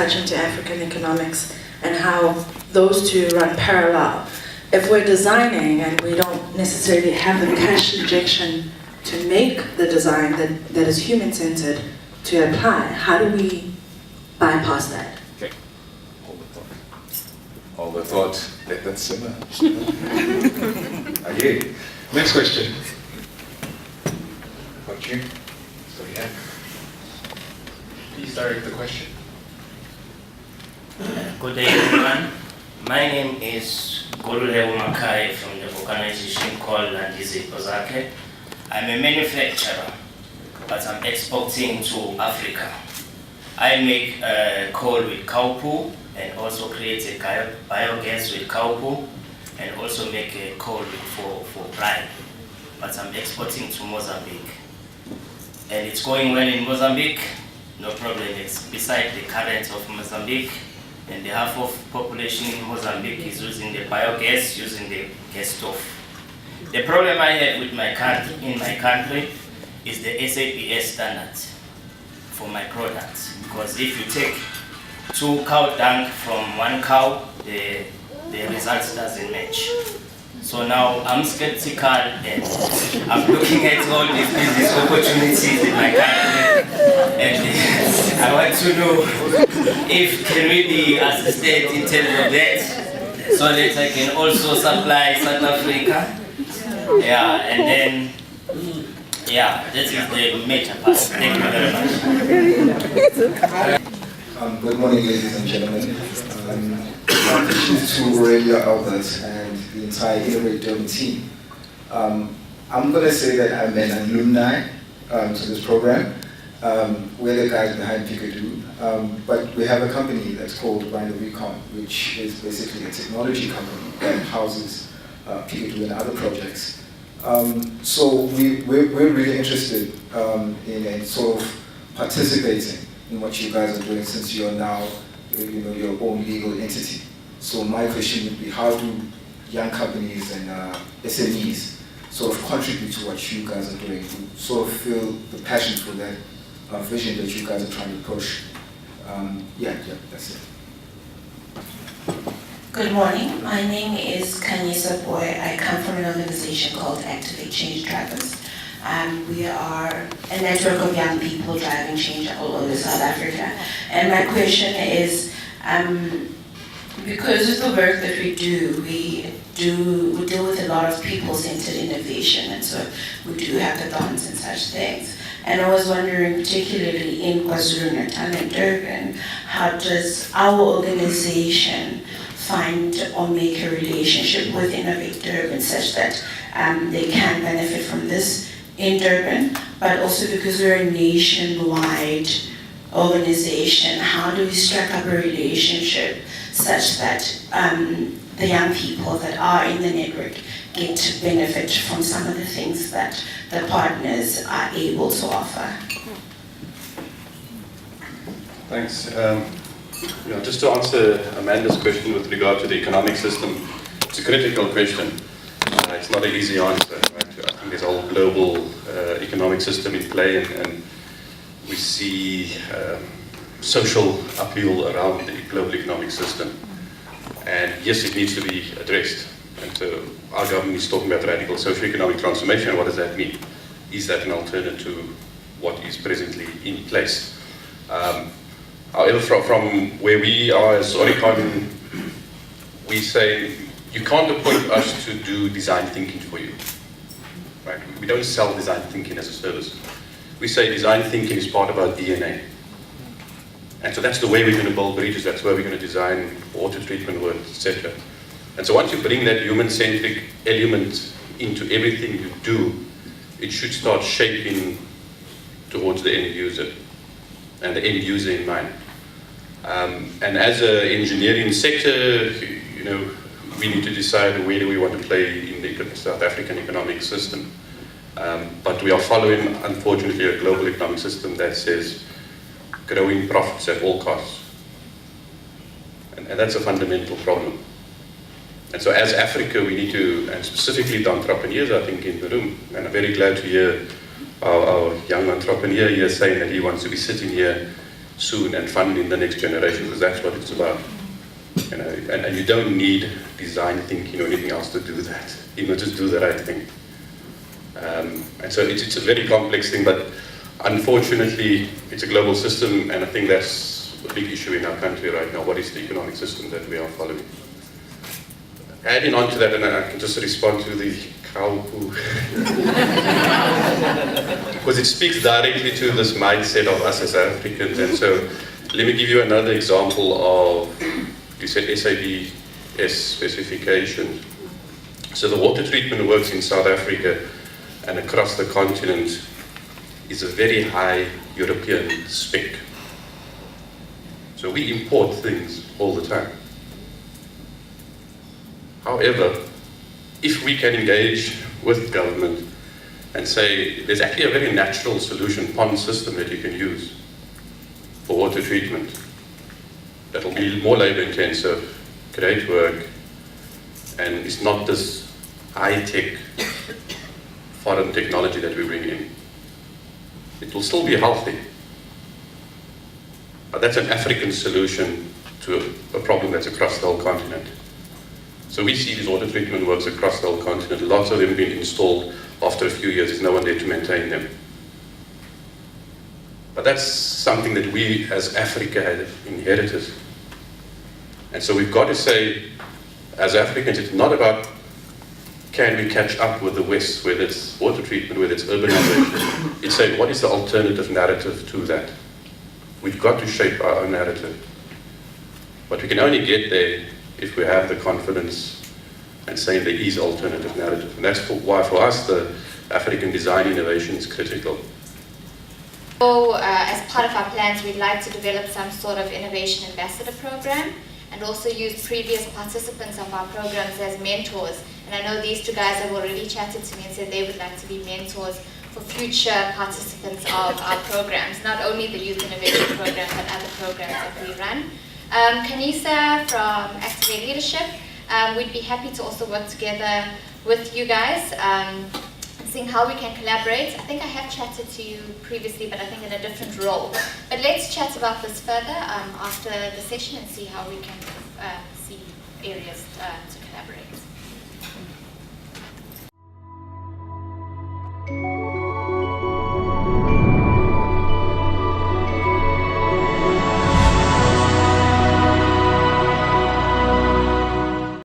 touch into African economics and how those two run parallel. If we're designing and we don't necessarily have the cash injection to make the design that is human-centered to apply, how do we bypass that? Okay. Hold the thought. Let that simmer. Okay. Next question. Got you. So yeah. Please direct the question. Good day, everyone. My name is Golulebo Makai from the organization called Landizi Kozake. I'm a manufacturer, but I'm exporting to Africa. I make coal with cow poo and also create a biogas with cow poo and also make a coal for brine. But I'm exporting to Mozambique. And it's going well in Mozambique, no problem. It's beside the current of Mozambique. And the half of population in Mozambique is using the biogas, using the gas stove. The problem I have with my country, in my country, is the SAPS standard for my products. Because if you take 2 cow dung from 1 cow, the results doesn't match. So now I'm skeptical and I'm looking at all these business opportunities in my country. And I want to know if can we be assisted in terms of that, so that I can also supply South Africa. Yeah, and then, yeah, this is the major part. Thank you very much. Good morning, ladies and gentlemen. To Radio Albert and the entire Innovate Durban team. I'm going to say that I'm an alumni to this program. We're the guys behind Pikadu, but we have a company that's called Binder Recon, which is basically a technology company that houses Pikadu and other projects. So we're really interested in sort of participating in what you guys are doing, since you're now your own legal entity. So my question would be, how do young companies and SMEs sort of contribute to what you guys are doing, to sort of feel the passion for that vision that you guys are trying to push? Yeah, that's it. Good morning. My name is Kanyisa Boy. I come from an organization called Activate Change Drivers. We are a network of young people driving change all over South Africa. And my question is, because of the work that we deal with a lot of people-centered innovation, and so we do hackathons and such things. And I was wondering, particularly in KwaZulu-Natal and Durban, how does our organization find or make a relationship with Innovate Durban such that they can benefit from this in Durban, but also because we're a nationwide organization, how do we strike up a relationship such that the young people that are in the network get to benefit from some of the things that the partners are able to offer? Thanks. Just to answer Amanda's question with regard to the economic system, it's a critical question. It's not an easy answer. Right? I think there's a whole global economic system in play, and we see social upheaval around the global economic system. And yes, it needs to be addressed. And so our government is talking about radical socio-economic transformation. What does that mean? Is that an alternative to what is presently in place? However, from where we are as Oricon, we say you can't appoint us to do design thinking for you. Right? We don't sell design thinking as a service. We say design thinking is part of our DNA. And so that's the way we're going to build bridges, that's where we're going to design water treatment work, etc. And so once you bring that human-centric element into everything you do, it should start shaping towards the end user, and the end user in mind. And as an engineering sector, we need to decide where do we want to play in the South African economic system. But we are following, unfortunately, a global economic system that says growing profits at all costs. And that's a fundamental problem. And so as Africa, we need to, and specifically the entrepreneurs, I think, in the room, and I'm very glad to hear our young entrepreneur here saying that he wants to be sitting here soon and fund in the next generation, because that's what it's about. You know, and you don't need design thinking or anything else to do that. You know, just do the right thing. And so it's a very complex thing, but unfortunately, it's a global system, and I think that's a big issue in our country right now. What is the economic system that we are following? Adding on to that, and I can just respond to the cow poo, because it speaks directly to this mindset of us as Africans. And so let me give you another example of, you said SABS specifications. So the water treatment works in South Africa and across the continent is a very high European spec. So we import things all the time. However, if we can engage with government and say there's actually a very natural solution, pond system that you can use for water treatment, that will be more labor intensive, create work, and it's not this high-tech foreign technology that we bring in. It will still be healthy, but that's an African solution to a problem that's across the whole continent. So we see these water treatment works across the whole continent. Lots of them have been installed. After a few years, there's no one there to maintain them. But that's something that we as Africa have inherited. And so we've got to say, as Africans, it's not about can we catch up with the West, whether it's water treatment, whether it's urbanization. It's saying, what is the alternative narrative to that? We've got to shape our own narrative. But we can only get there if we have the confidence and saying there is alternative narrative. And that's why for us the African design innovation is critical. So as part of our plans, we'd like to develop some sort of innovation ambassador program and also use previous participants of our programs as mentors. And I know these two guys have already chatted to me and said they would like to be mentors for future participants of our programs, not only the Youth Innovation Program, but other programs that we run. Kanisa from Activate Leadership, we'd be happy to also work together with you guys, seeing how we can collaborate. I think I have chatted to you previously, but I think in a different role. But let's chat about this further after the session and see how we can see areas to collaborate.